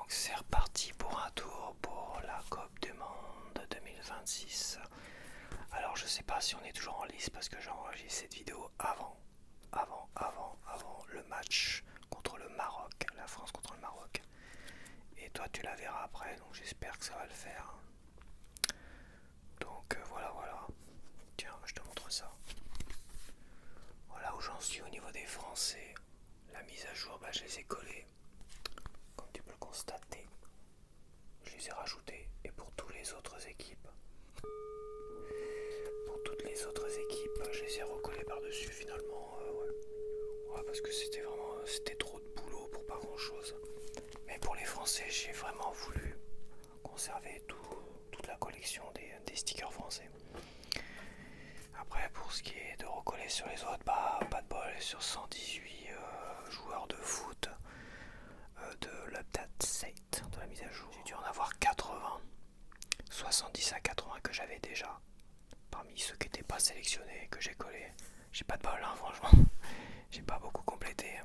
Donc c'est reparti pour un tour pour la Coupe du Monde 2026. Alors je sais pas si on est toujours en lice parce que j'enregistre cette vidéo avant le match contre le Maroc, la France contre le Maroc. Et toi tu la verras après, donc j'espère que ça va le faire. Donc voilà. Tiens, je te montre ça. Voilà où j'en suis au niveau des Français. La mise à jour, je les ai collés. Comme tu peux le constater, je les ai rajoutés. Et pour toutes les autres équipes, je les ai recollés par-dessus finalement. Ouais, parce que c'était trop de boulot pour pas grand-chose. Mais pour les Français, j'ai vraiment voulu conserver toute la collection des stickers français. Après, pour ce qui est de recoller sur les autres, pas de bol. Sur 118 joueurs de foot de l'update 7 de la mise à jour, j'ai dû en avoir 80, 70 à 80 que j'avais déjà. Parmi ceux qui n'étaient pas sélectionnés, que j'ai collés, j'ai pas de bol, franchement. J'ai pas beaucoup complété.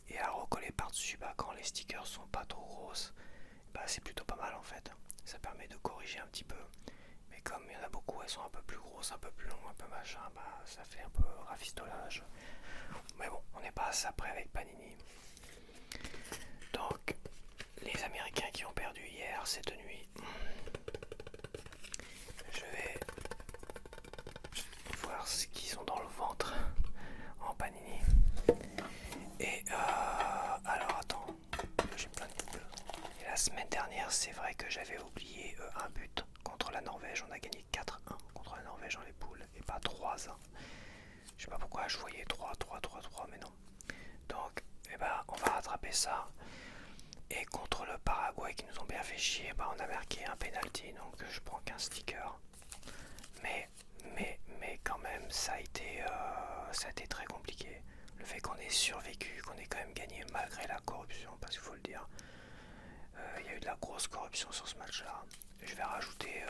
Et à recoller par-dessus, quand les stickers sont pas trop grosses, c'est plutôt pas mal en fait. Ça permet de corriger un petit peu. Mais comme il y en a beaucoup, elles sont un peu plus grosses, un peu plus longues, un peu machin, ça fait un peu rafistolage. Mais bon, on n'est pas à ça près avec Panini. Donc, les Américains qui ont perdu hier, cette nuit, je vais voir ce qu'ils ont dans le ventre en Panini. Et alors attends, j'ai plein de poules. Et la semaine dernière, c'est vrai que j'avais oublié un but contre la Norvège. On a gagné 4-1 contre la Norvège dans les poules et pas 3-1. Je sais pas pourquoi je voyais 3-3, mais non. Donc, on va rattraper ça. Et contre le Paraguay qui nous ont bien fait chier, on a marqué un penalty, donc je prends qu'un sticker. Mais quand même, ça a été très compliqué. Le fait qu'on ait survécu, qu'on ait quand même gagné malgré la corruption, parce qu'il faut le dire. Il y a eu de la grosse corruption sur ce match-là. Je vais rajouter,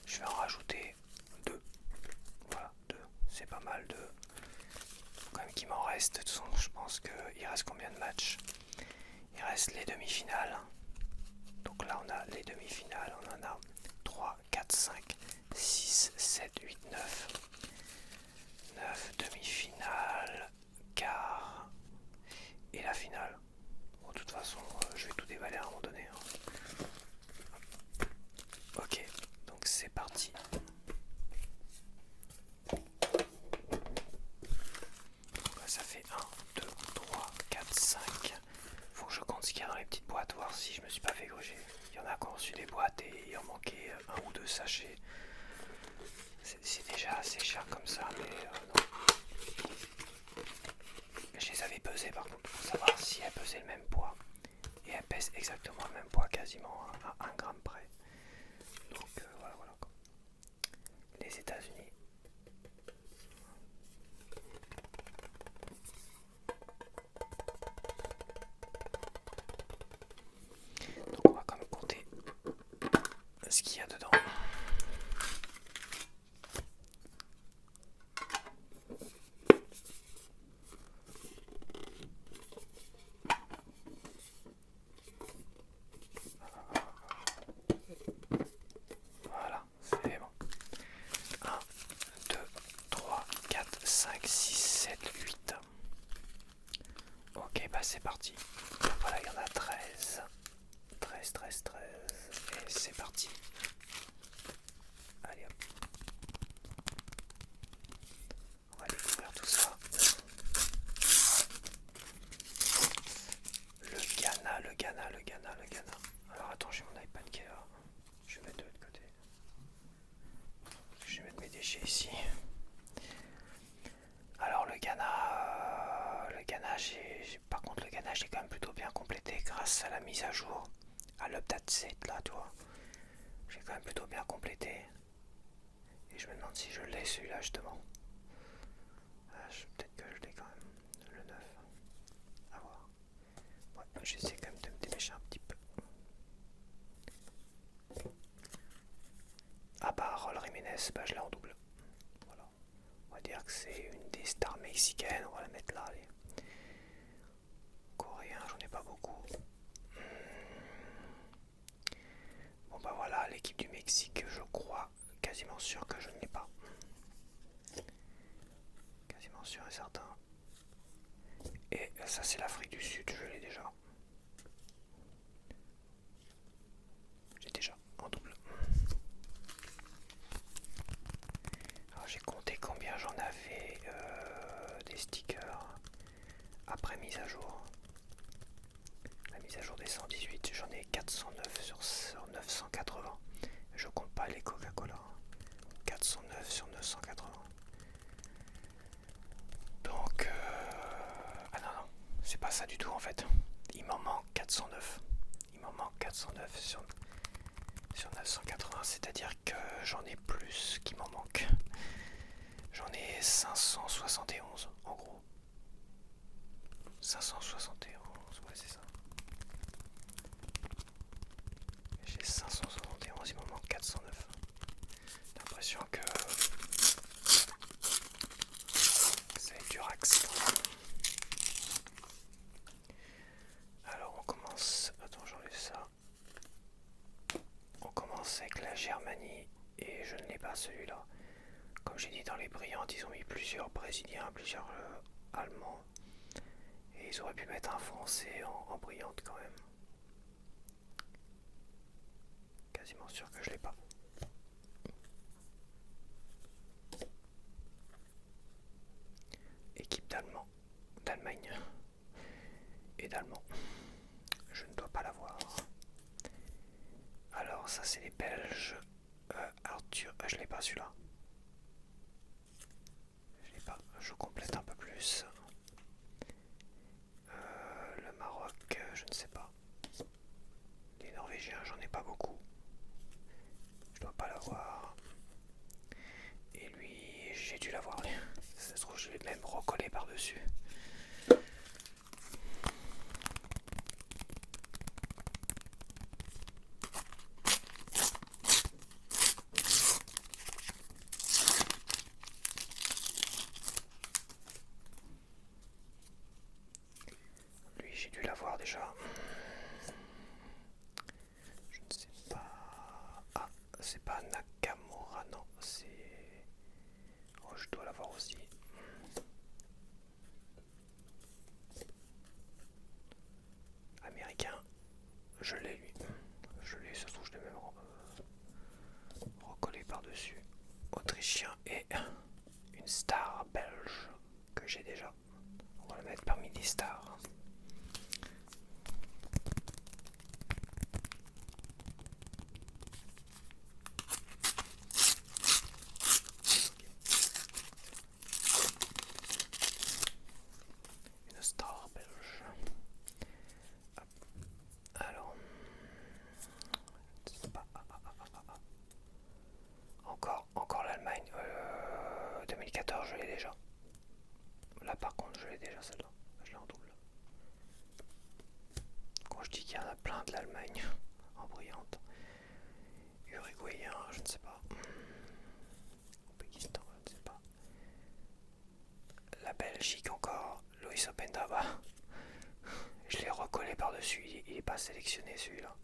je vais en rajouter 2. Voilà, 2. C'est pas mal, 2. Faut quand même qu'il m'en reste. De toute façon, je pense qu'il reste combien de matchs? Il reste les demi-finales. Donc là, on a les demi-finales. On en a 3, 4, 5, 6, 7, 8, 9. 9 demi-finales, quart et la finale. Bon, de toute façon, je vais tout déballer à un moment donné. Ok, donc c'est parti. Ça fait 1, 2, 3, 4, 5. Faut que je compte ce qu'il y a dans les petites boîtes, voir si je me suis pas fait gruger. Il y en a qui ont reçu des boîtes et il en manquait 1 ou 2 sachets. C'est déjà assez cher comme ça, mais non. Je les avais pesées par contre pour savoir si elles pesaient le même poids. Et elles pèsent exactement le même poids, quasiment à 1 gramme près. Donc voilà. Les États-Unis. Donc on va quand même compter ce qu'il y a dedans. Voilà, c'est bon. 1, 2, 3, 4, 5, 6, 7, 8. Ok, c'est parti. Voilà, il y en a 13. 13. Et c'est parti. Allez hop. On va découvrir tout ça. Le Ghana. Alors attends, j'ai mon iPad qui est là. Je vais mettre de l'autre côté. Je vais mettre mes déchets ici. Alors le Ghana, par contre le Ghana, j'ai quand même plutôt bien complété grâce à la mise à jour, à l'update 7 là, tu vois. J'ai quand même plutôt bien complété. Et je me demande si je l'ai celui-là justement. Peut-être que je l'ai quand même, le 9. À voir. Ouais, j'essaie quand même de me dépêcher un petit peu. Raúl Jiménez, je l'ai en double. Voilà. On va dire que c'est une des stars mexicaines, on va la mettre là, allez. Coréen, j'en quasiment sûr que je ne l'ai pas. Quasiment sûr et certain. Et ça c'est l'Afrique du Sud, je l'ai déjà. J'ai déjà en double. Alors j'ai compté combien j'en avais des stickers après mise à jour. La mise à jour des 118, j'en ai 409 sur 980. Je compte pas les Coca-Cola. 409 sur 980. Donc, ah non, c'est pas ça du tout en fait. Il m'en manque 409. Il m'en manque 409 sur 980, c'est-à-dire que j'en ai plus qui m'en manque. J'en ai 571 en gros. 571, ouais c'est ça. J'ai 571, il m'en manque 409. J'ai l'impression que ça va être du rax. Alors on commence, attends j'enlève ça. On commence avec la Germanie et je ne l'ai pas celui-là. Comme j'ai dit dans les brillantes, ils ont mis plusieurs brésiliens, plusieurs allemands. Et ils auraient pu mettre un français en brillante quand même. Quasiment sûr que je l'ai pas. Équipe d'Allemagne et d'Allemands. Je ne dois pas l'avoir. Alors ça c'est les Belges. Arthur, je l'ai pas celui-là. Je l'ai pas. Je complète un peu plus. Le Maroc, je ne sais pas. Les Norvégiens, j'en ai pas beaucoup. Je dois pas l'avoir. Et lui, j'ai dû l'avoir. Ça se trouve, je l'ai même recollé par-dessus. Lui, j'ai dû l'avoir déjà. Je ne sais pas. Ah, c'est pas Nakamura, non. C'est... Oh, je dois l'avoir aussi. Américain. Je l'ai, lui. Je l'ai, ça se trouve, je l'ai même recollé par-dessus. Autrichien et une star belge que j'ai déjà. On va le mettre parmi les stars. Une star belge. Hop. Alors. Encore l'Allemagne. 2014, je l'ai déjà. Là, par contre, je l'ai déjà celle-là. Je l'ai en double. Quand je dis qu'il y en a plein de l'Allemagne en brillante. Uruguayen, je ne sais pas. Pakistan, je ne sais pas. La Belgique encore. Luis Opendaba. Je l'ai recollé par-dessus. Il n'est pas sélectionné celui-là.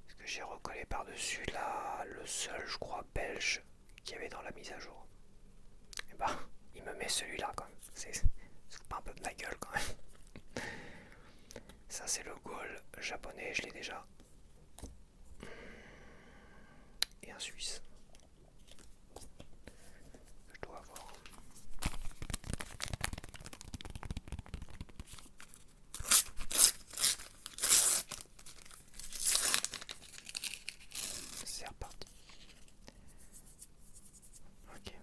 Parce que j'ai recollé par-dessus là le seul, je crois, belge qu'il y avait dans la mise à jour. Et bah, il me met celui-là quand même. C'est pas un peu de ma gueule quand même. Ça c'est le goal japonais, je l'ai déjà. Et un suisse. Je dois avoir. C'est reparti. Ok.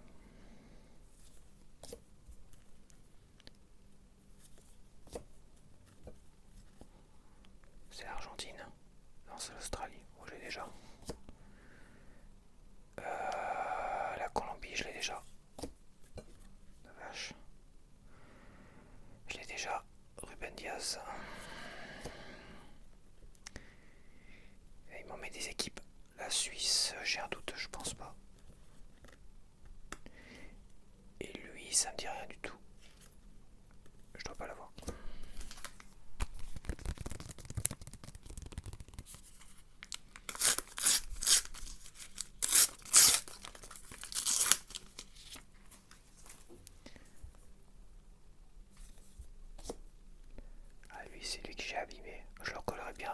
C'est l'Argentine. Non, c'est l'Australie. Oh, j'ai déjà. La Colombie, je l'ai déjà. La vache. Je l'ai déjà. Ruben Diaz. Et il m'en met des équipes. La Suisse, j'ai un doute, je pense pas. Et lui, ça me dit rien du tout. Je dois pas l'avoir. c'est lui que j'ai abîmé. Je le recollerai bien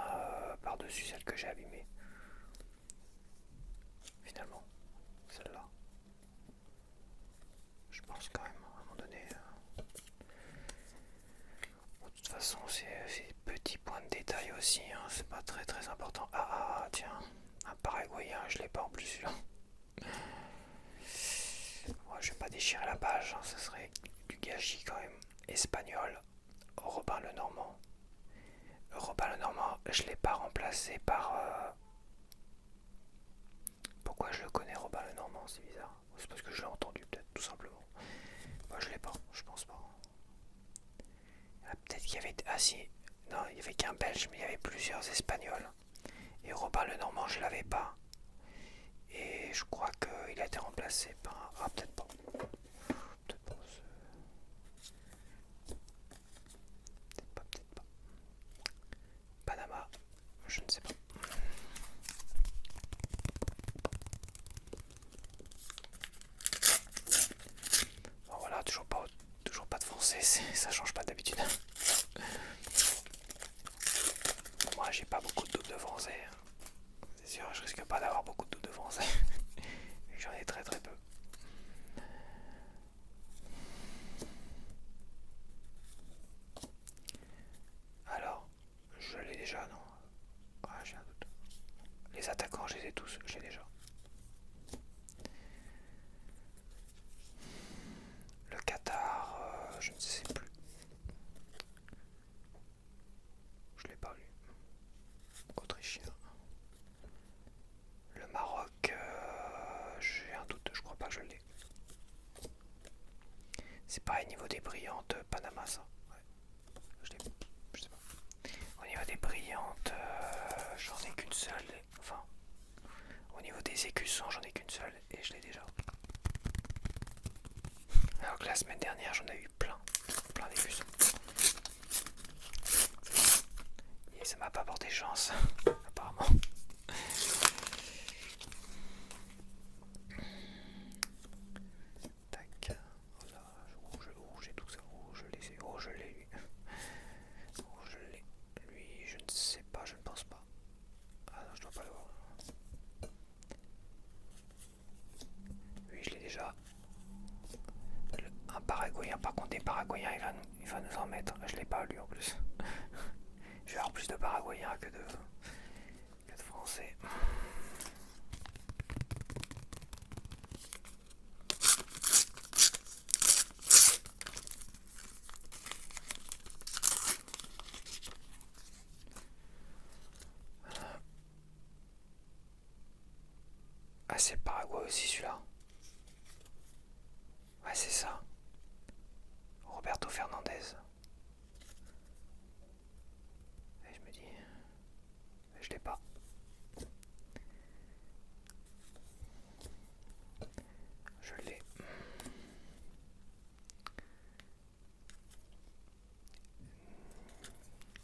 par-dessus celle que j'ai abîmée. Finalement, celle-là. Je pense quand même, à un moment donné. Bon, de toute façon, c'est des petits points de détail aussi. Hein, c'est pas très très important. Tiens, un paraguayen, je l'ai pas en plus celui-là. Ouais, je vais pas déchirer la page, hein, ça serait du gâchis quand même. Espagnol, Robin le Normand. Robin le Normand, je l'ai pas remplacé par. Pourquoi je le connais, Robin le Normand? C'est bizarre. C'est parce que je l'ai entendu, peut-être, tout simplement. Moi, je l'ai pas, je pense pas. Ah, peut-être qu'il y avait. Ah si, non, il y avait qu'un Belge, mais il y avait plusieurs Espagnols. Et Robin le Normand, je l'avais pas. Et je crois qu'il a été remplacé par. Ah, peut-être pas. Peut-être pas. Peut-être pas. Panama, je ne sais pas. Bon voilà, toujours pas de français, ça change pas d'habitude. Moi j'ai pas beaucoup de doutes de français. C'est sûr, je risque pas d'avoir beaucoup de doutes de français. J'en ai très très peu. Alors, je l'ai déjà, non? Ah, j'ai un doute. Les attaquants, je les ai tous, je l'ai déjà. Le Qatar, je ne sais plus. Je l'ai pas lu. Autrichien. Le Maroc, j'ai un doute, je crois pas que je l'ai. C'est pareil niveau des brillantes, Panama ça. Ouais. Je sais pas. Au niveau des brillantes, j'en ai qu'une seule. Enfin, au niveau des écussons, j'en ai qu'une seule et je l'ai déjà. Alors que la semaine dernière, j'en ai eu plein d'écussons. Et ça m'a pas porté chance, apparemment. Tac. Voilà, j'ai tout ça. Je l'ai eu. Je l'ai. Lui, je ne sais pas, je ne pense pas. Ah non, je dois pas le voir. Lui, je l'ai déjà. Un paraguayen, par contre, des paraguayens, il va nous en mettre. Je l'ai pas lu en plus. Je vais avoir plus de paraguayens que de français. Ah, c'est le Paraguay aussi celui-là. Ouais, c'est ça. Roberto Fernandez. Et je me dis, je l'ai pas. Je l'ai.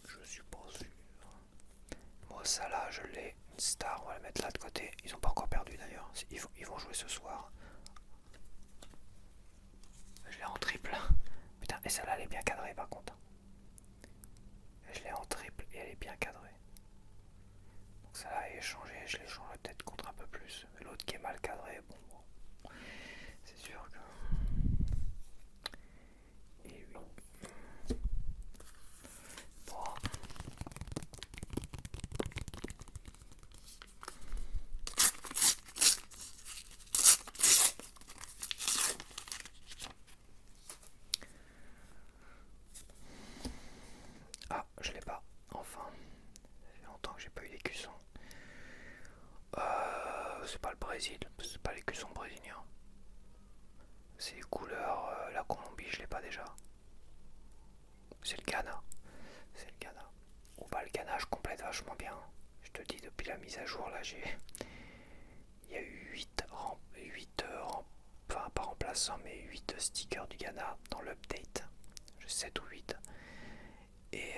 Je suis pas sûr. Moi, ça là, je l'ai. Une star, on va la mettre là de côté. Ils ont pas encore perdu d'ailleurs. Ils vont jouer ce soir. Je l'ai en triple. Putain, et celle-là, elle est bien cadrée par contre. Je l'ai en triple et elle est bien cadrée. Donc celle-là est changée. Je l'ai changé peut-être contre un peu plus. Mais l'autre qui est mal cadré, bon. C'est sûr que. Et oui. Bon. Ah, je l'ai pas. Enfin. Ça fait longtemps que j'ai pas eu d'écusson. C'est pas le Brésil. C'est pas l'écusson brésilien. C'est les couleurs. La Colombie, je l'ai pas déjà. C'est le Ghana. C'est le Ghana. Ou bah le Ghana, je complète vachement bien. Je te dis, depuis la mise à jour, là, il y a eu 8 enfin pas remplaçants, mais 8 stickers du Ghana dans l'update. 7 ou 8. Et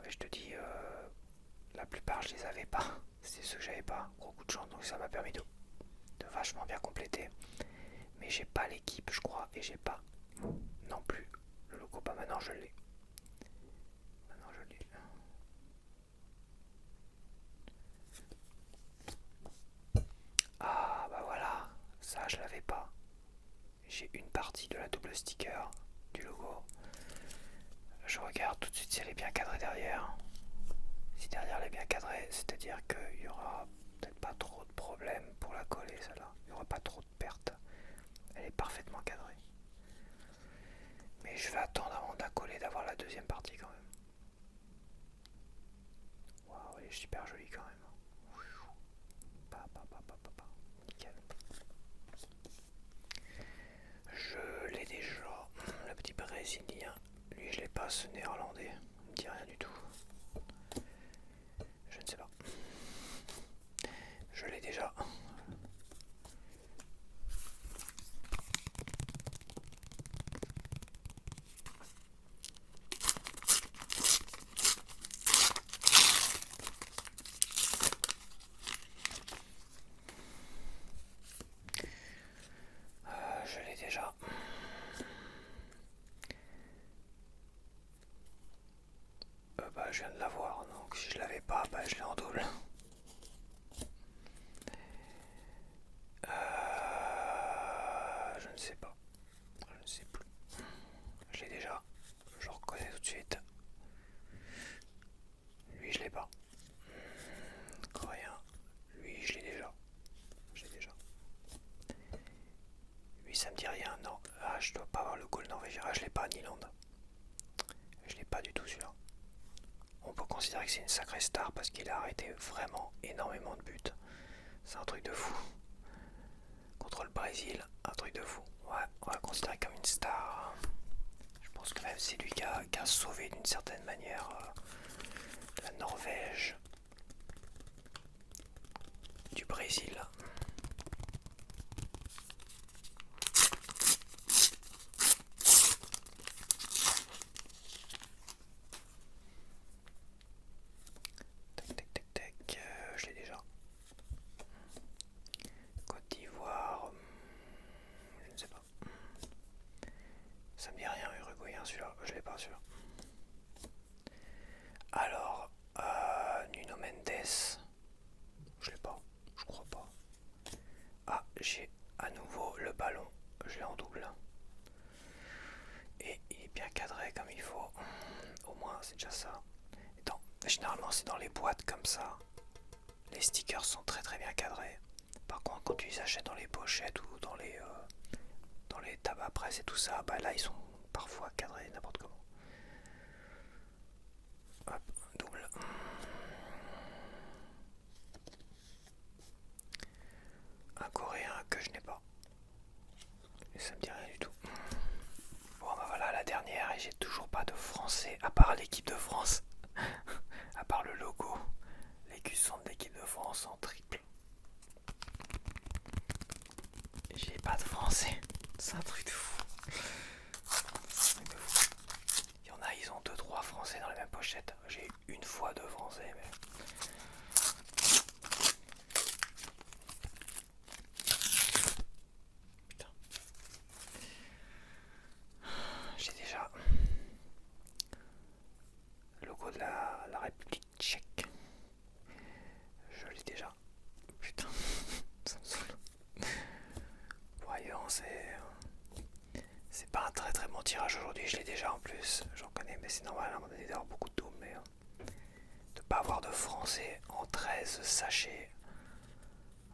je te dis, la plupart, je les avais pas. C'est ceux que j'avais pas. Gros coup de chance, donc ça m'a permis de vachement bien compléter. Mais j'ai pas l'équipe, je crois, et j'ai pas non plus le logo. Pas maintenant, je l'ai. j'ai une partie de la double sticker du logo. Je regarde tout de suite si elle est bien cadrée derrière. Si derrière elle est bien cadrée, c'est-à-dire qu'il y aura peut-être pas trop de problèmes pour la coller celle-là. Il n'y aura pas trop de pertes. Elle est parfaitement cadrée. Mais je vais attendre avant de la coller, d'avoir la deuxième partie quand même. Waouh, elle est super jolie quand même. Nickel. Je l'ai déjà. Le petit brésilien. Lui je l'ai pas, ce néerlandais. Il me dit rien du tout. Je ne sais pas. Je l'ai déjà. Je l'ai déjà. Je viens de l'avoir, donc si je l'avais pas, je l'ai en double. Je ne sais pas. Je ne sais plus. Je l'ai déjà. Je reconnais tout de suite. Lui, je l'ai pas. Coréen. Lui, je l'ai déjà. Je l'ai déjà. Lui, ça me dit rien. Non. Ah, je dois pas avoir le goal norvégien. Ah, je l'ai pas, Nyland. Je l'ai pas du tout celui-là. On peut considérer que c'est une sacrée star parce qu'il a arrêté vraiment énormément de buts. C'est un truc de fou. Contre le Brésil, un truc de fou. Ouais, on va le considérer comme une star. Je pense que même c'est lui qui a sauvé d'une certaine manière la Norvège du Brésil. Tac, je l'ai déjà. Côte d'Ivoire, je ne sais pas. Ça me dit rien, uruguayen celui-là, je l'ai pas celui-là. Alors, Nuno Mendes, je l'ai pas, je crois pas. Ah, j'ai à nouveau le ballon, je l'ai en double. Et il est bien cadré comme il faut, au moins c'est déjà ça. Généralement c'est dans les boîtes comme ça, les stickers sont très très bien cadrés. Par contre quand tu les achètes dans les pochettes ou dans les tabac presse et tout ça, là ils sont parfois cadrés n'importe comment. Hop, double. Un coréen que je n'ai pas. Et ça me dit rien du tout. Bon voilà la dernière et j'ai toujours pas de français à part l'équipe de France. À part le logo. Les cuissons de l'équipe de France en triple. J'ai pas de français. C'est un truc de fou. Il y en a, ils ont 2-3 français dans les mêmes pochettes. J'ai une fois 2 français, mais. Putain. J'ai déjà le logo de la République tchèque. Je l'ai déjà. Putain, ça me saoule. Voyons, c'est pas un très très bon tirage aujourd'hui, je l'ai déjà en plus, j'en connais, mais c'est normal à un moment donné d'avoir beaucoup de doubles, mais de pas avoir de français en 13 sachets,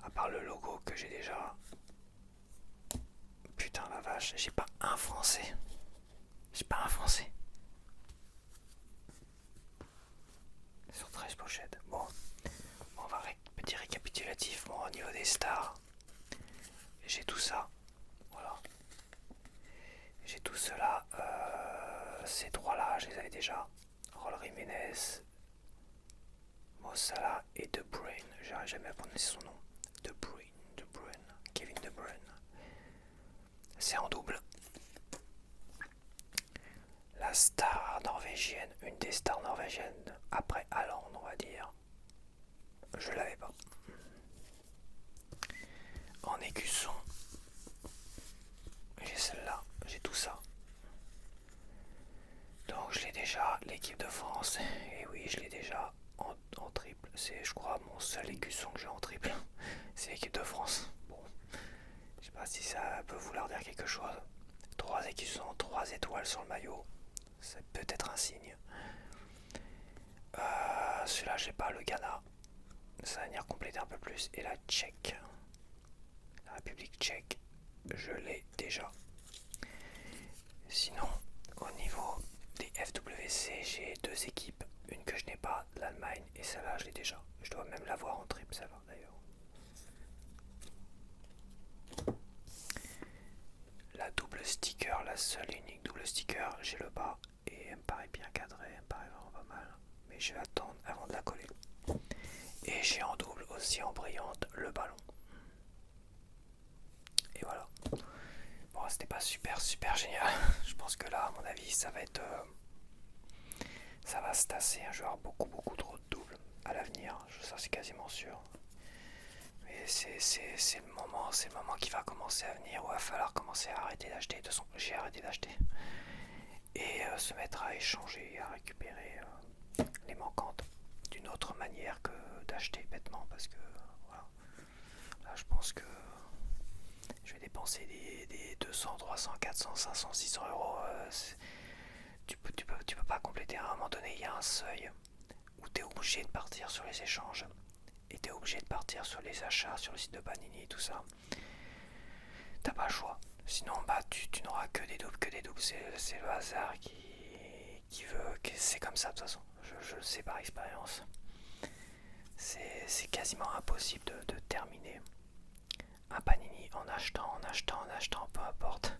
à part le logo que j'ai déjà. Putain la vache, j'ai pas un français. J'ai pas un français. Sur 13 pochettes. Bon, on va petit récapitulatif. Bon, au niveau des stars, j'ai tout ça. Voilà. J'ai tout cela. Ces trois-là, je les avais déjà. Raúl Jiménez, Mo Salah et De Bruyne. J'arrive jamais à prononcer son nom. De Bruyne. Kevin De Bruyne. C'est en double. La star norvégienne, une des stars norvégiennes après Haaland, on va dire. Je l'avais pas. En écusson, j'ai celle-là, j'ai tout ça. Donc je l'ai déjà, l'équipe de France, et oui je l'ai déjà en triple. C'est je crois mon seul écusson que j'ai en triple, c'est l'équipe de France. Bon, sais pas si ça peut vouloir dire quelque chose. 3 écussons, 3 étoiles sur le maillot. C'est peut-être un signe. Celui-là, j'ai pas le Ghana. Ça va venir compléter un peu plus. Et la Tchèque. La République tchèque. Je l'ai déjà. Sinon, au niveau des FWC, j'ai 2 équipes. Une que je n'ai pas, l'Allemagne, et celle-là, je l'ai déjà. Je dois même l'avoir en trip, celle-là, d'ailleurs. La double sticker, la seule et unique double sticker, j'ai le bas. Et elle me paraît bien cadrée, elle me paraît vraiment pas mal. Mais je vais attendre avant de la coller. Et j'ai en double aussi en brillante le ballon. Et voilà. Bon, c'était pas super génial. Je pense que là, à mon avis, ça va être... ça va se tasser. Je vais avoir beaucoup trop de doubles à l'avenir. Ça, c'est quasiment sûr. Mais c'est le moment qui va commencer à venir où il va falloir commencer à arrêter d'acheter. De toute façon, j'ai arrêté d'acheter. Et se mettre à échanger, à récupérer les manquantes d'une autre manière que d'acheter bêtement. Parce que, voilà. Là, je pense que je vais dépenser des 200, 300, 400, 500, 600 euros. Tu peux pas compléter. À un moment donné, il y a un seuil où tu es obligé de partir sur les échanges. Et tu es obligé de partir sur les achats, sur le site de Panini et tout ça. T'as pas le choix. Sinon, bah, tu n'auras que des doubles. C'est le hasard qui veut. C'est comme ça de toute façon. Je le sais par expérience. C'est quasiment impossible de terminer un Panini en achetant, peu importe.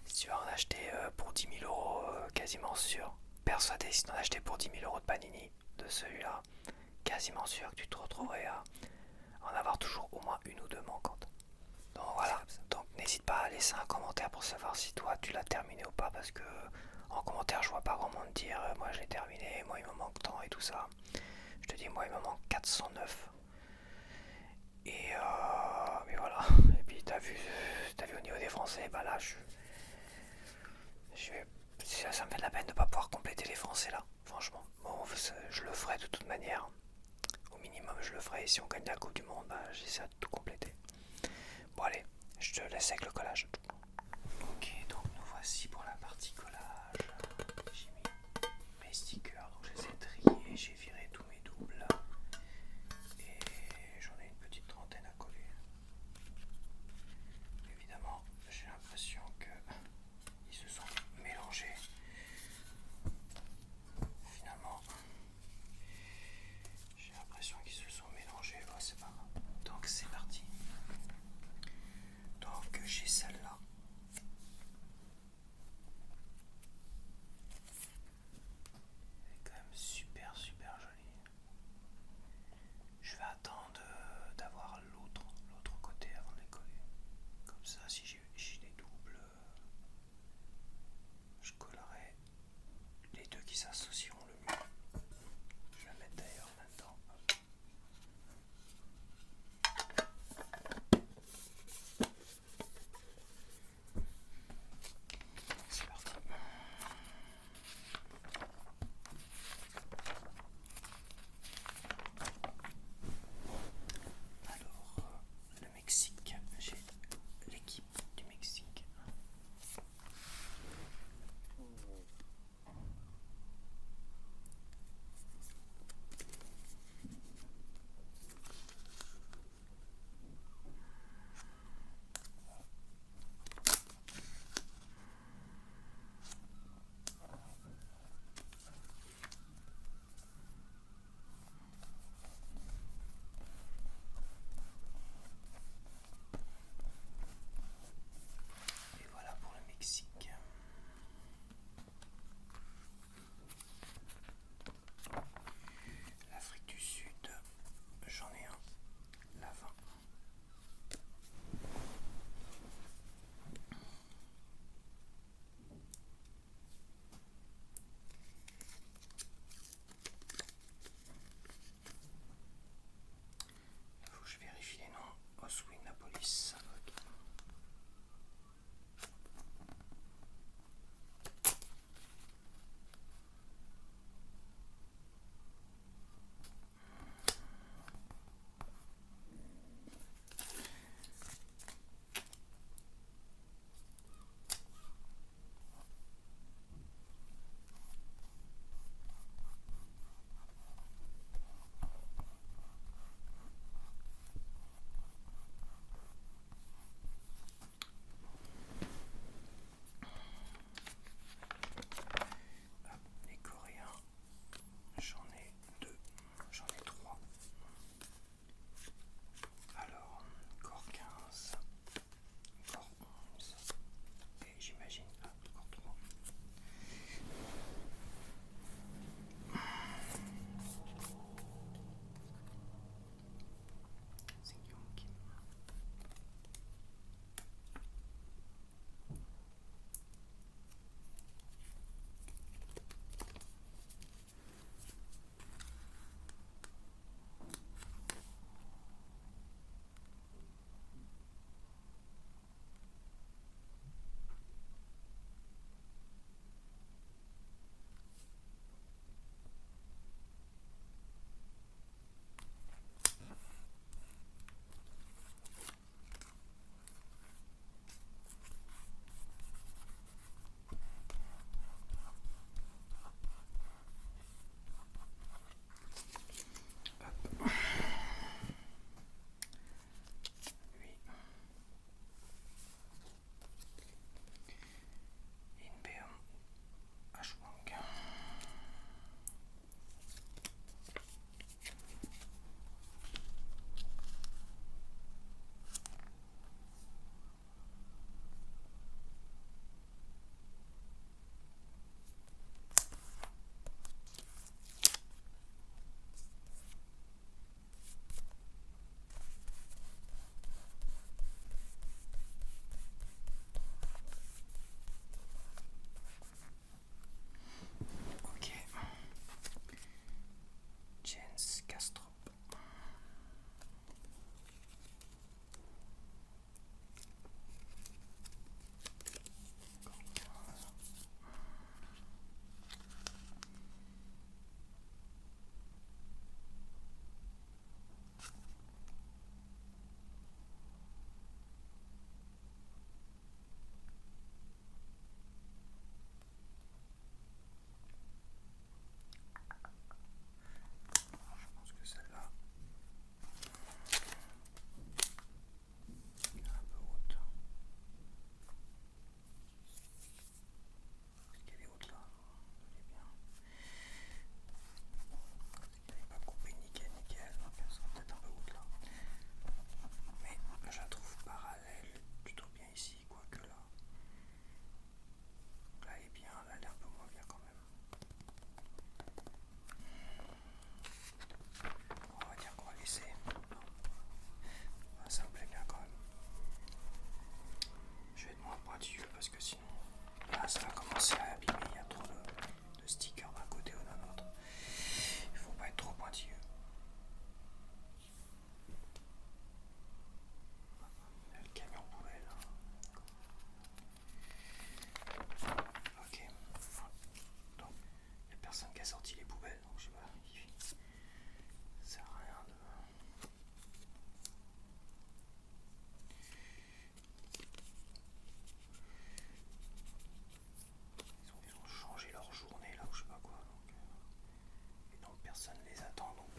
Si tu vas en acheter pour 10 000 euros, quasiment sûr. Persuadé, si tu en achetais pour 10 000 euros de Panini, de celui-là, quasiment sûr que tu te retrouverais à en avoir toujours au moins une ou deux manquantes. Donc voilà, donc n'hésite pas à laisser un commentaire pour savoir si toi tu l'as terminé ou pas, parce que en commentaire je vois pas grand monde dire moi je l'ai terminé, moi il me manque tant et tout ça. Je te dis moi il me manque 409. Et mais voilà, et puis t'as vu au niveau des Français, bah là ça me fait de la peine de pas pouvoir compléter les Français là, franchement. Bon, je le ferai de toute manière. Au minimum, je le ferai. Et si on gagne la Coupe du Monde, bah, j'essaie de tout compléter. Bon, allez, je te laisse avec le collage. Ok, donc nous voici pour la partie collage. J'ai mis mes stickers, donc je les ai triés. J'ai viré tous mes doubles. Et j'en ai une petite trentaine à coller. Évidemment, j'ai l'impression qu'ils se sont mélangés. Finalement, j'ai l'impression qu'ils se sont mélangés. Oh, c'est pas grave. Donc c'est parti. Donc j'ai celle-là.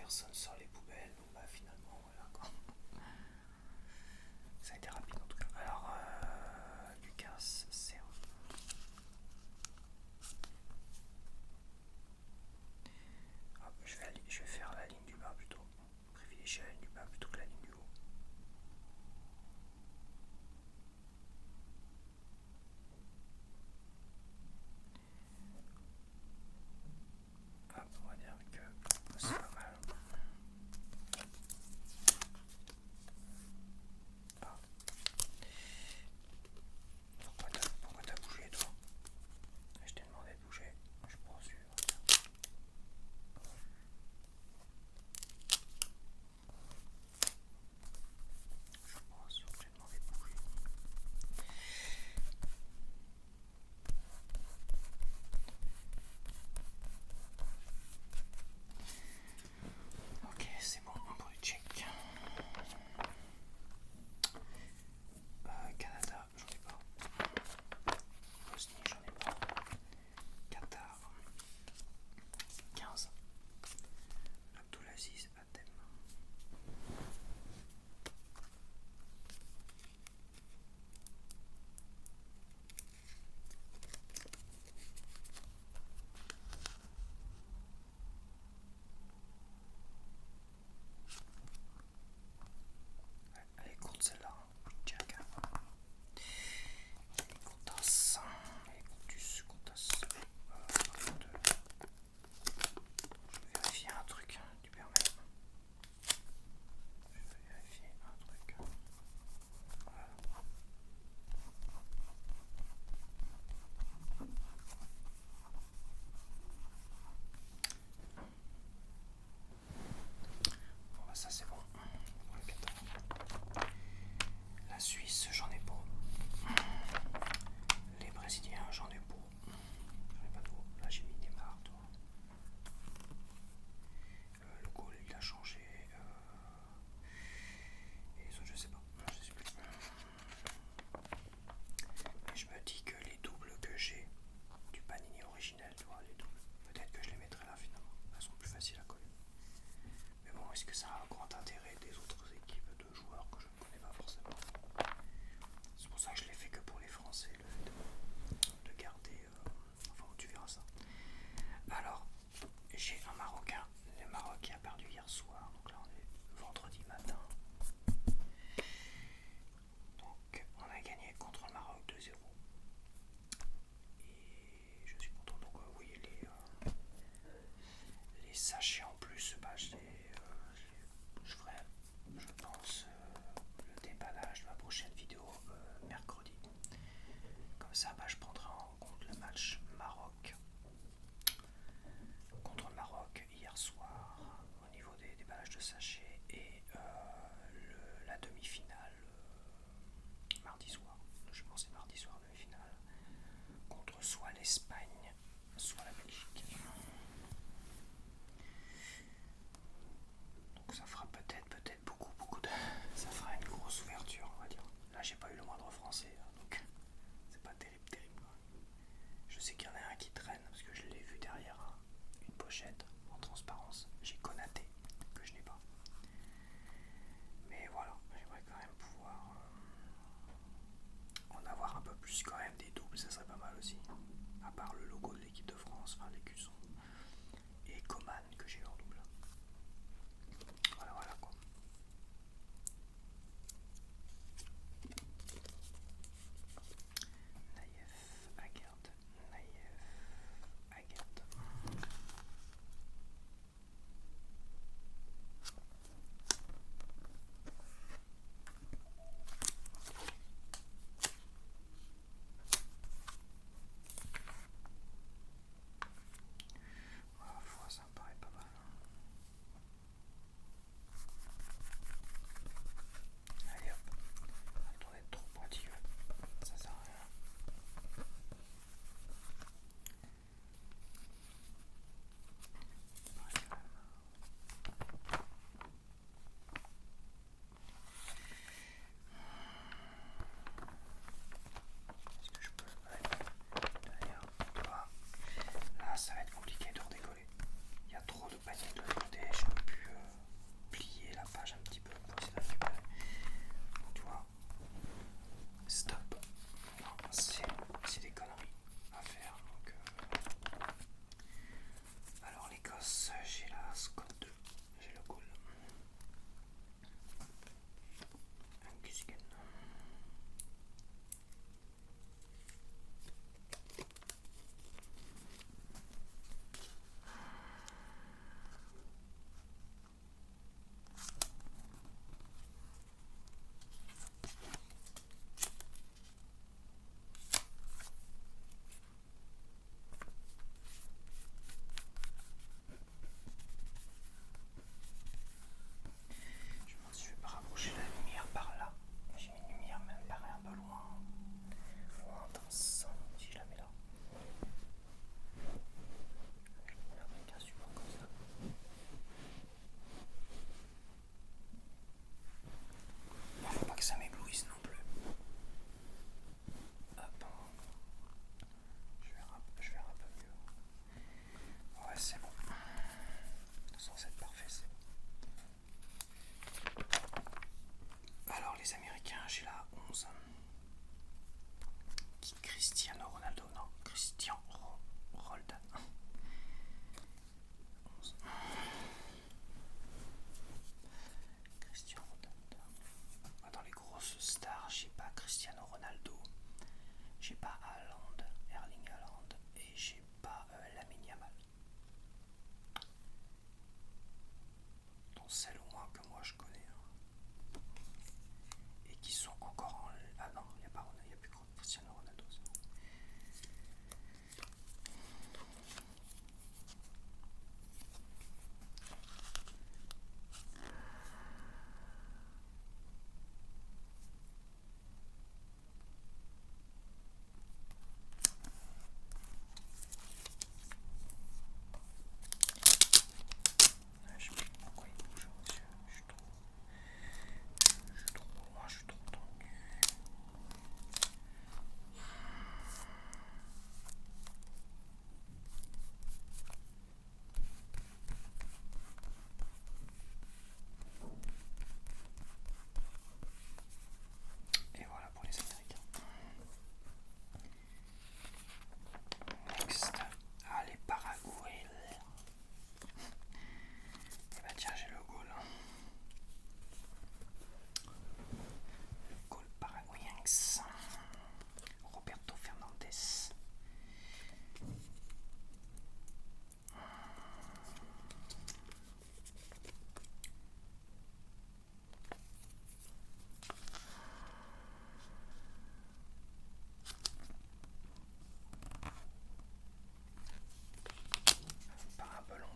personne sort les poubelles, donc bah finalement voilà quoi. Ça a été rapide en tout cas. Alors Lucas Serre. Hop, je vais faire la ligne du bas plutôt. Privilégier la ligne du bas plutôt que la ligne du haut. Hop, on va dire que c'est pas mal. Ah. Pourquoi t'as bougé toi? Je t'ai demandé de bouger, je pourrais suivre. Je pense que j'ai demandé de bouger. Ok, c'est bon pour les check. Canada, j'en ai pas. Bosnie, j'en ai pas. Qatar, 15. Abdulaziz, Athènes. Elle est courte celle-là. Jack. Contas. Et Contus, Contas. Je vais vérifier un truc, tu permets. Je vais vérifier un truc. Voilà. Bon bah ça c'est bon. Pour le Qatar. La Suisse, j'en ai pas. Les Brésiliens, j'en ai pas. J'en ai pas trop. Là j'ai mis Neymar, toi. Le goal il a changé. Et les autres je sais pas. Je sais plus. Mais je me dis que les doubles que j'ai du Panini originel, tu vois, les doubles, peut-être que je les mettrai là finalement. Elles sont plus faciles à coller. Mais bon, est-ce que ça a un grand intérêt des autres équipes de joueurs que je ne connais pas forcément? C'est pour ça que je l'ai fait que pour les Français, le fait de garder. Enfin, tu verras ça. Alors, j'ai un Marocain. Le Maroc qui a perdu hier soir. Donc là, on est vendredi matin. Donc, on a gagné contre le Maroc 2-0. Et je suis content. Donc, oui, les sachets en plus, bah, je ferai, je pense, le déballage de ma prochaine vidéo mercredi. Comme ça, bah, je prendrai en compte le match Maroc contre le Maroc hier soir au niveau des déballages de sachets et la demi-finale mardi soir. Je pense que c'est mardi soir demi-finale contre soit l'Espagne, soit la Belgique. Donc ça fera peut-être beaucoup de... Ça fera une grosse ouverture, on va dire. Là j'ai pas eu le moindre français, donc c'est pas terrible. Je sais qu'il y en a un qui traîne parce que je l'ai vu derrière une pochette en transparence. J'ai Konaté que je n'ai pas. Mais voilà, j'aimerais quand même pouvoir en avoir un peu plus quand même des doubles, ça serait pas mal aussi. À part le logo de l'équipe de France, enfin les cuissons. Et Coman que j'ai eu en double. Voilà quoi. Naïef, Aguerd, Naïef, Aguerd.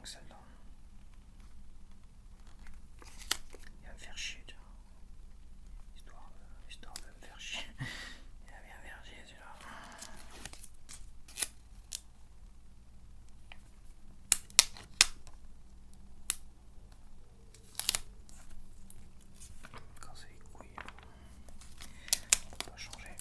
longue celle-là. Il va me faire chier, tu vois. Histoire de me faire chier. Il va bien faire chier celui-là. Quand c'est les couilles, on peut pas changer.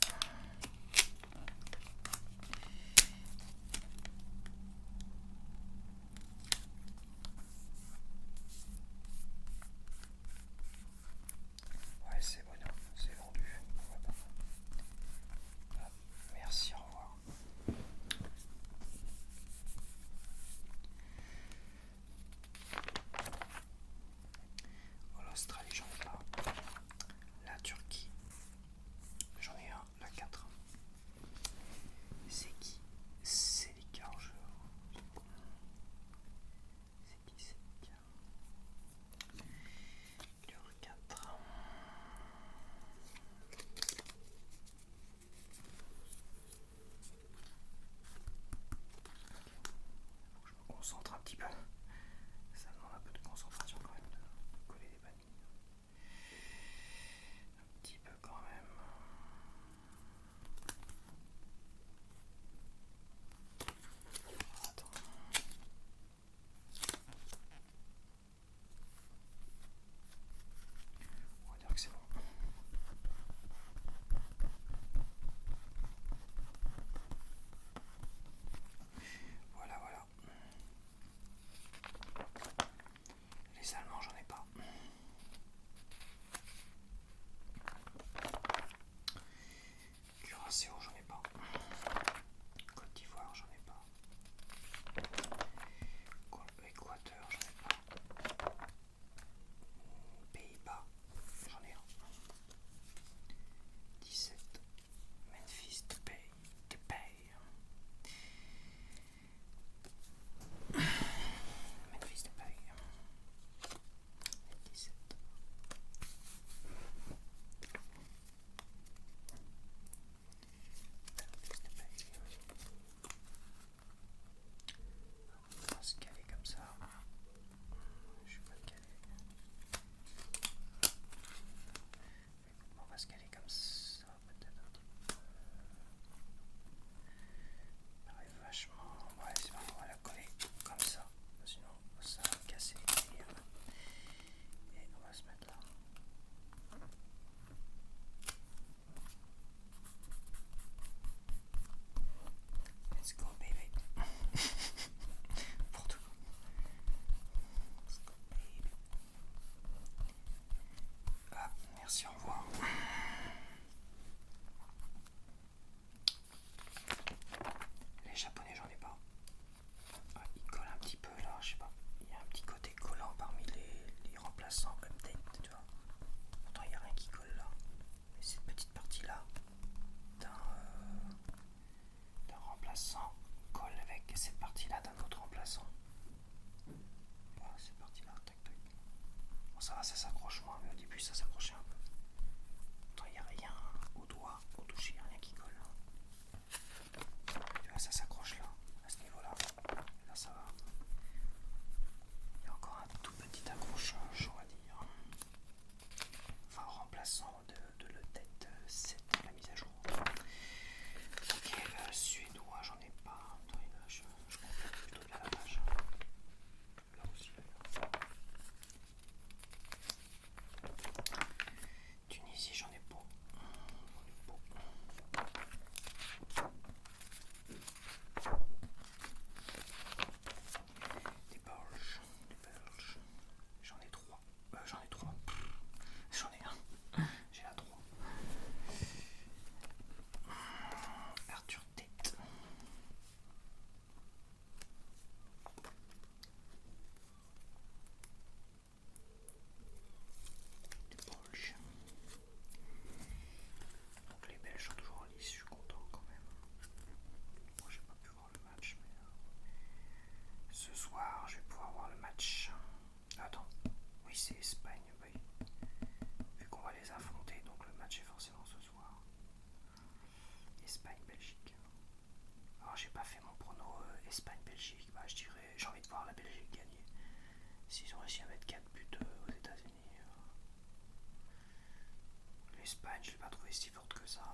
ça.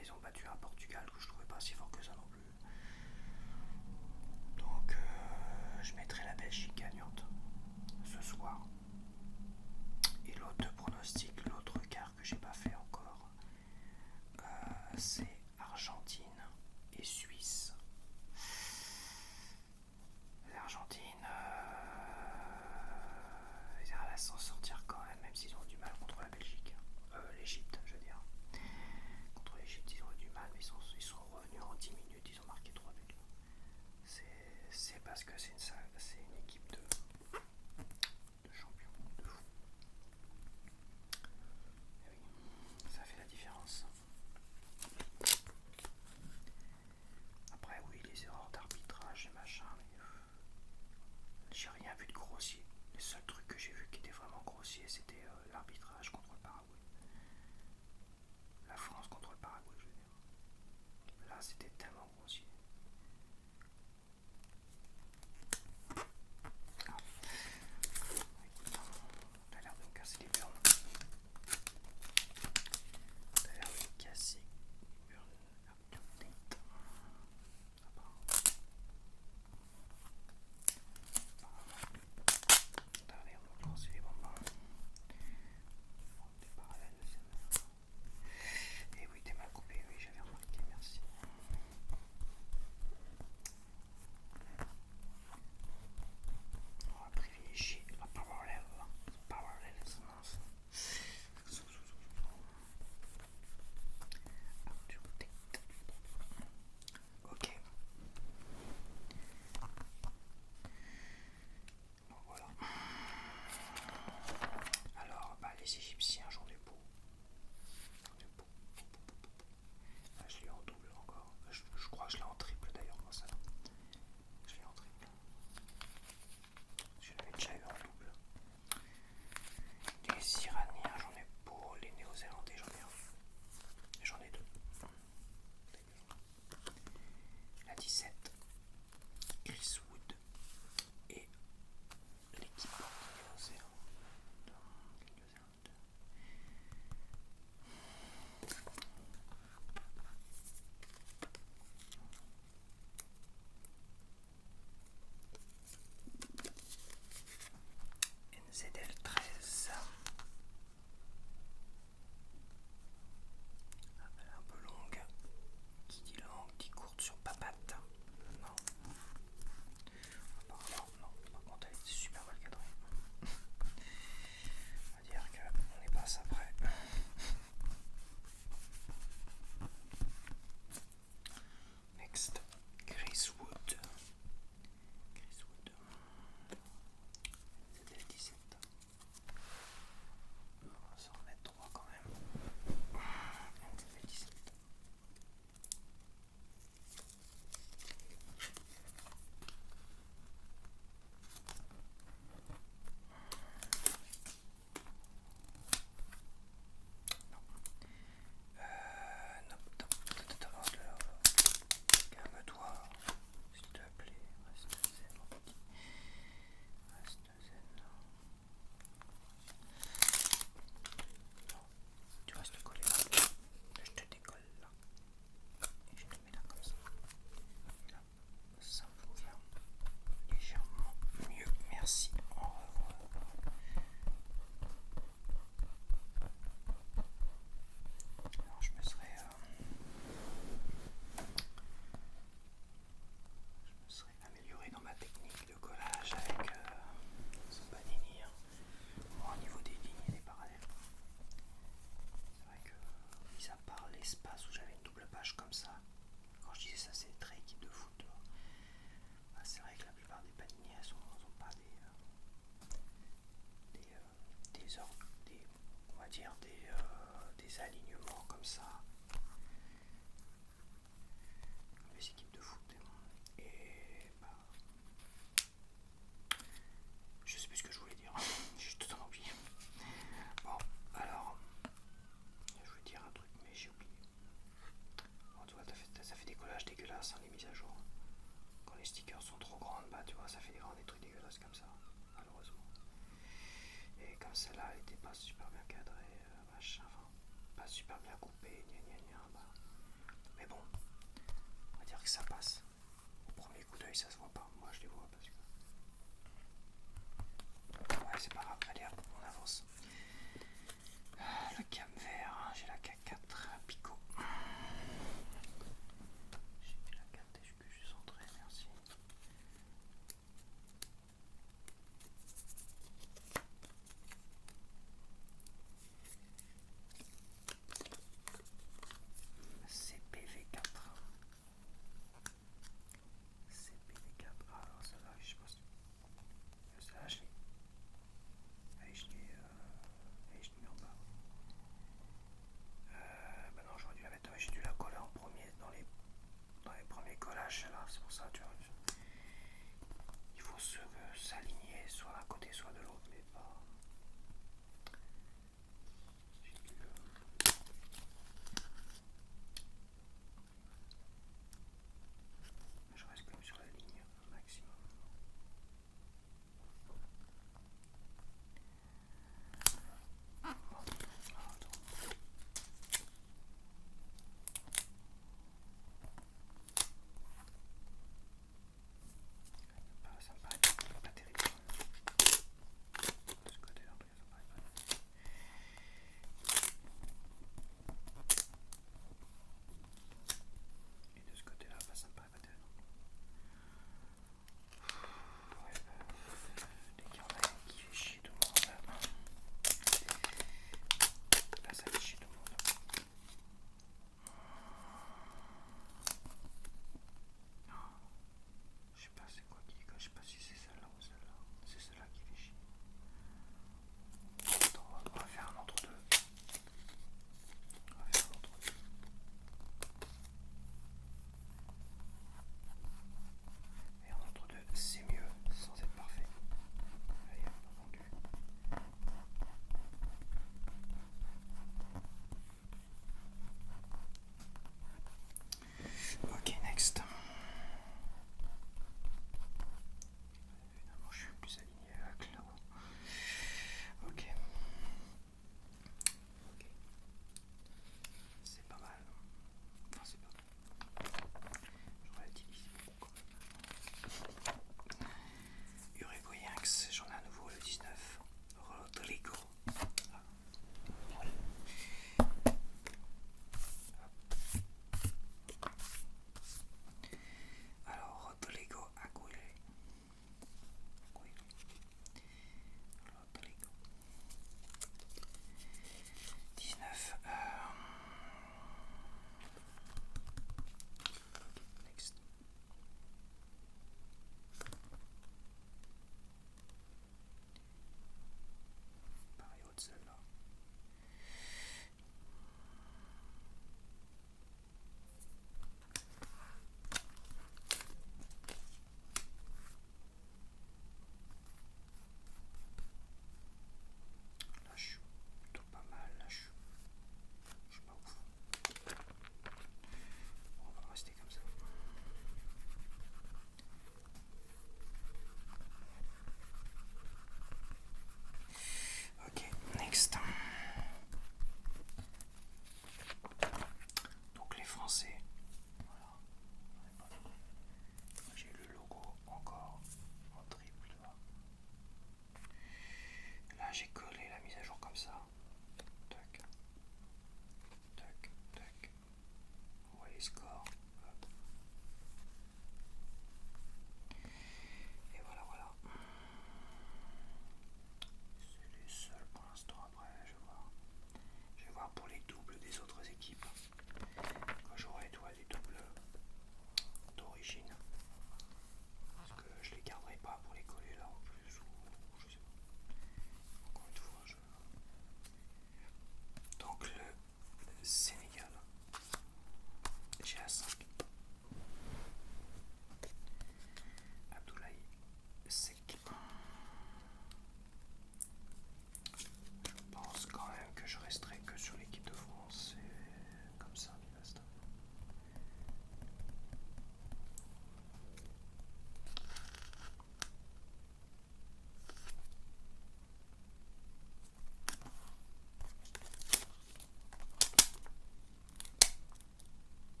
Ils ont battu un Portugal que je trouvais pas si fort que ça non plus. Donc je mettrai la Belgique gagnante ce soir. Et l'autre pronostic, l'autre quart que j'ai pas fait encore, c'est Argentine et Suisse. L'Argentine, elle va s'en sortir quand même s'ils ont du mal contre la Belgique. L'Égypte, je veux dire. Contre l'Égypte, ils ont eu du mal, mais ils sont revenus en 10 minutes, ils ont marqué 3 buts. C'est parce que c'est une équipe de champions, de fou. Et oui, ça fait la différence. Après, oui, les erreurs d'arbitrage et machin, mais j'ai rien vu de grossier. Les seuls trucs que j'ai vu qui étaient vraiment grossiers, c'était l'arbitrage contre le Paraguay. La France contre le Paraguay, je veux dire. Là, c'était tellement grossier. Ah. Écoute, t'as l'air de me casser les burnes. T'as l'air de me casser les burnes. Update. T'as l'air de me lancer les bonbons. Des parallèles, c'est... Et oui, t'es mal coupé, oui, j'avais remarqué, merci. On va privilégier la parallèle. Parallèle. Arthur Tate. Ok. Bon, voilà. Alors, les Égyptiens, j'en ai beau. Je l'ai en double encore. Je crois que je l'ai en triple d'ailleurs, moi ça. Je l'ai en triple. Je l'avais déjà eu en double. Les Iraniens, j'en ai pour. Les Néo-Zélandais, j'en ai un. J'en ai deux. La 17, Chris Wood et l'équipe Néo-Zélande. NZL 13. Elle est un peu longue. Qui dit longue dit courte sur papate. Non. Apparemment, non. Par contre, elle est super mal cadrée. On va dire qu'on n'est pas ça près. Next, Chris Wood. Chris Wood. C'était 17. On va s'en remettre 3 quand même. C'était 17. Calme-toi, s'il te plaît, reste zen, mon petit. Reste zen. Non, tu restes collé là. Je te décolle là. Et je te mets là comme ça. Et là, ça me vient légèrement mieux. Merci. Au revoir. Alors je me serais amélioré dans ma technique de collage avec ce panini, au niveau des lignes et des parallèles. C'est vrai que, mis à part l'espace où j'avais une double page comme ça, quand je disais ça c'est très équipe de foot, c'est vrai que la plupart des panini elles n'ont pas on va dire des alignements comme ça, comme les équipes de foot. Et je sais plus ce que je voulais dire, j'ai tout oublié. Bon, alors, je voulais dire un truc, mais j'ai oublié. Bon, tu vois, ça fait des collages dégueulasses, les mises à jour. Quand les stickers sont trop grandes, tu vois, ça fait des trucs dégueulasses comme ça, malheureusement. Et comme celle-là, elle était pas super bien cadrée, machin, enfin, pas super bien coupé, gna gna gna, bah. Mais bon, on va dire que ça passe. Au premier coup d'œil, ça se voit pas. Moi, je les vois parce que. Ouais, c'est pas grave. Allez, hop, on avance. Le camembert, hein, j'ai la K4 Pico. J'ai la 4 que je suis centré, merci. CPV4. CPV4, alors ça va, je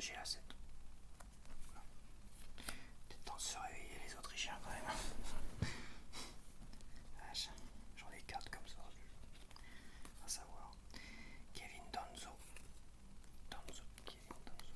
j'ai la 7. Voilà. Peut-être temps de se réveiller les Autrichiens quand même. J'en ai 4 comme ça. À savoir Kevin Danzo. Kevin Danzo.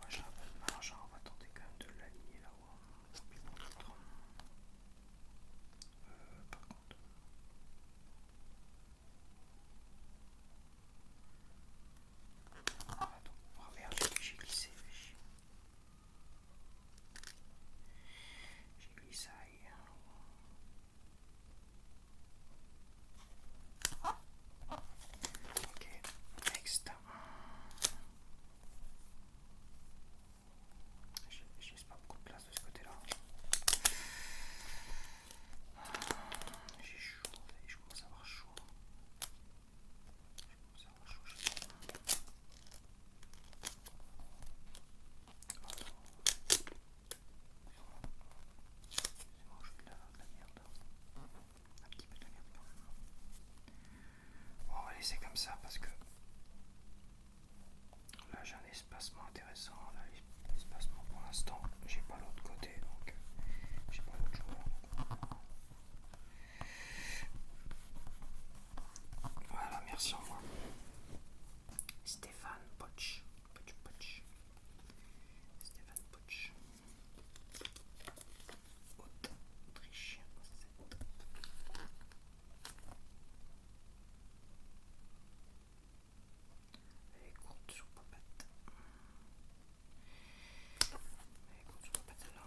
J'ai un peu de marge, on va tenter quand même de l'aligner là-haut. Puis pour l'autre. Par contre. Attends, oh merde, j'ai glissé. J'ai glissé. Ok, next. Je laisse pas beaucoup de place de ce côté-là. J'ai chaud, je commence à avoir chaud. Je commence à avoir chaud. C'est bon, je fais de la merde. Un petit peu de la merde quand même. Bon, on va laisser comme ça parce que là j'ai un espacement intéressant. Là, l'espacement pour l'instant, j'ai pas l'autre côté donc j'ai pas l'autre joueur. Voilà, merci, au revoir. Stéphane Poch. Stéphane Poch. Autrichien 7. Elle est courte sur Popette. Elle est courte sur Popette celle-là.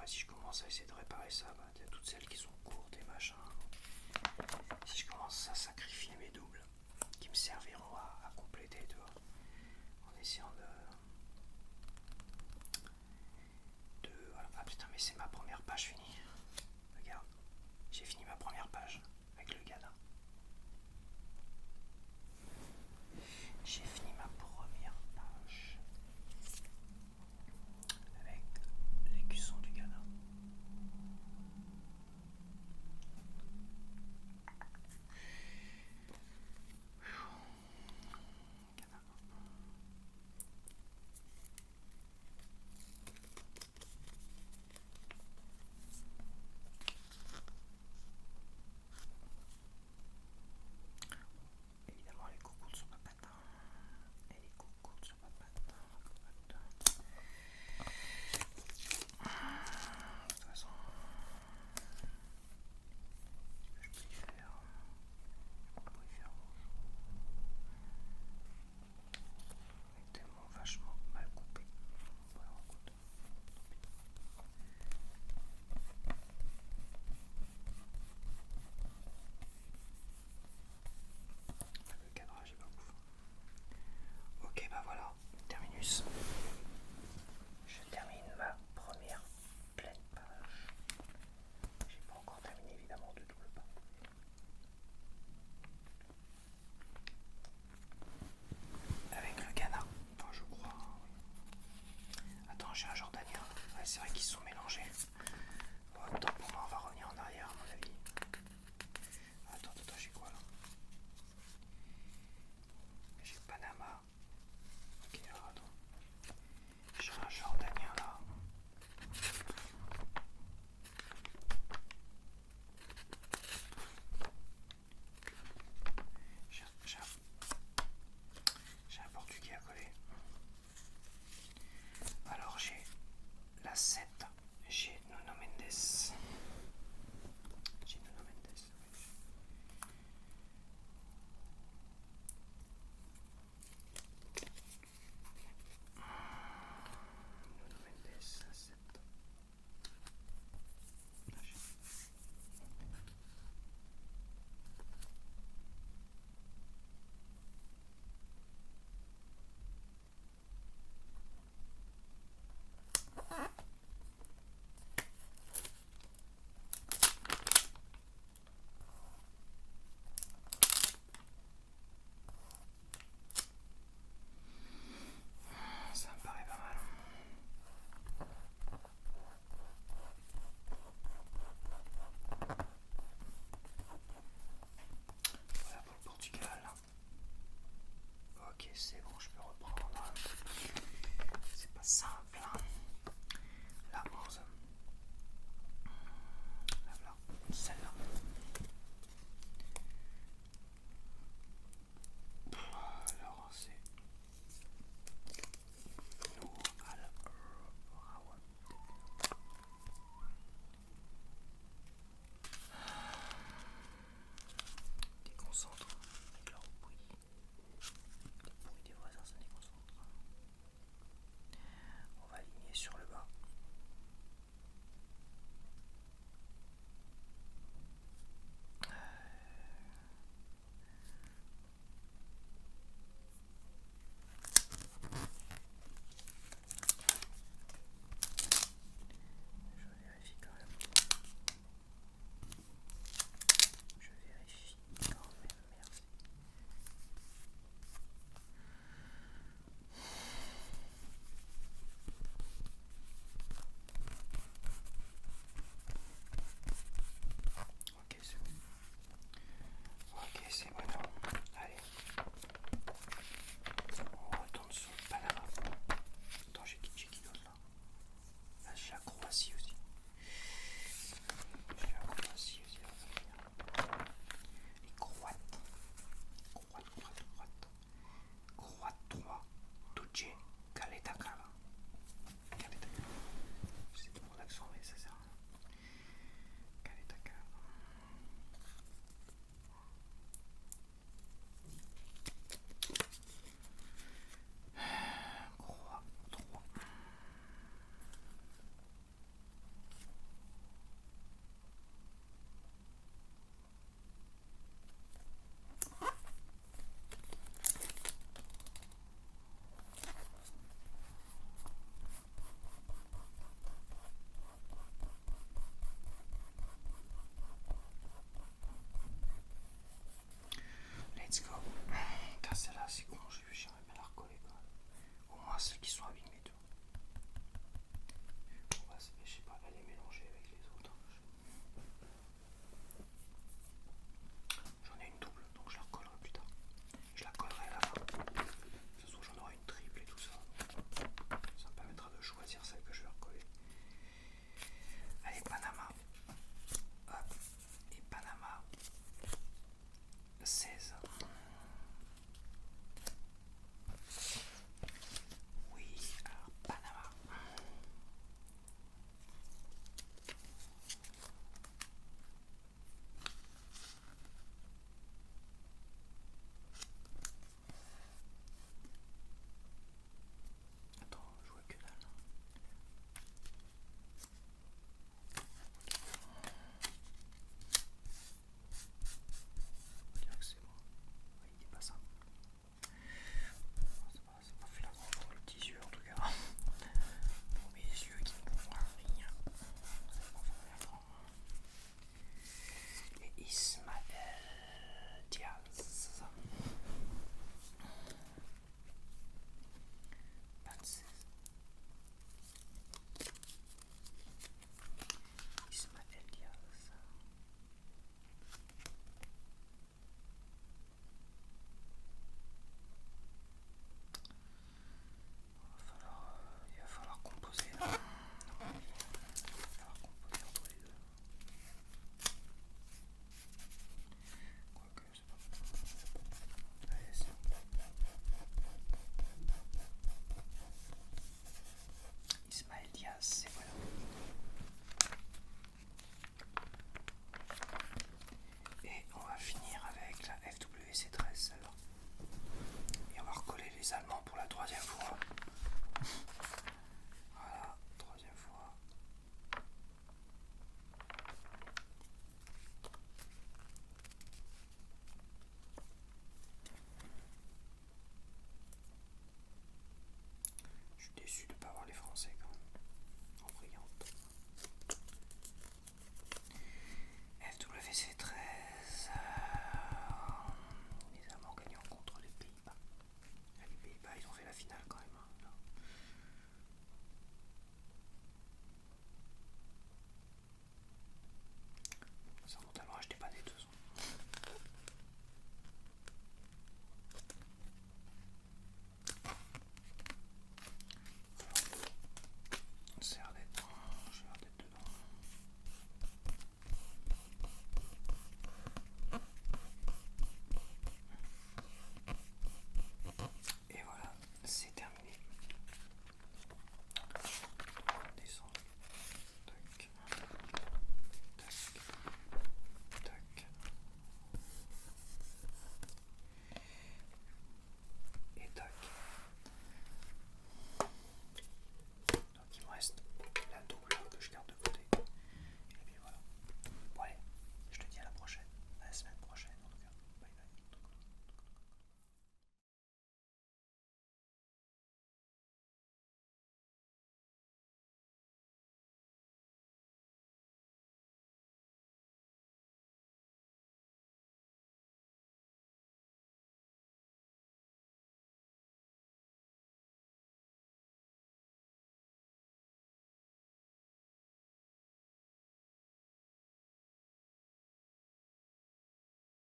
si je commence à essayer de réparer ça, bah, il y a toutes celles qui sont courtes et machin. Si je commence à sacrifier mes doubles, qui me serviront à compléter, tu vois, en essayant voilà. Ah putain, mais c'est ma première page finie. Regarde, j'ai fini ma première page avec le Ghana. J'ai fini ma première page avec l'écusson du Ghana. celles qui sont avec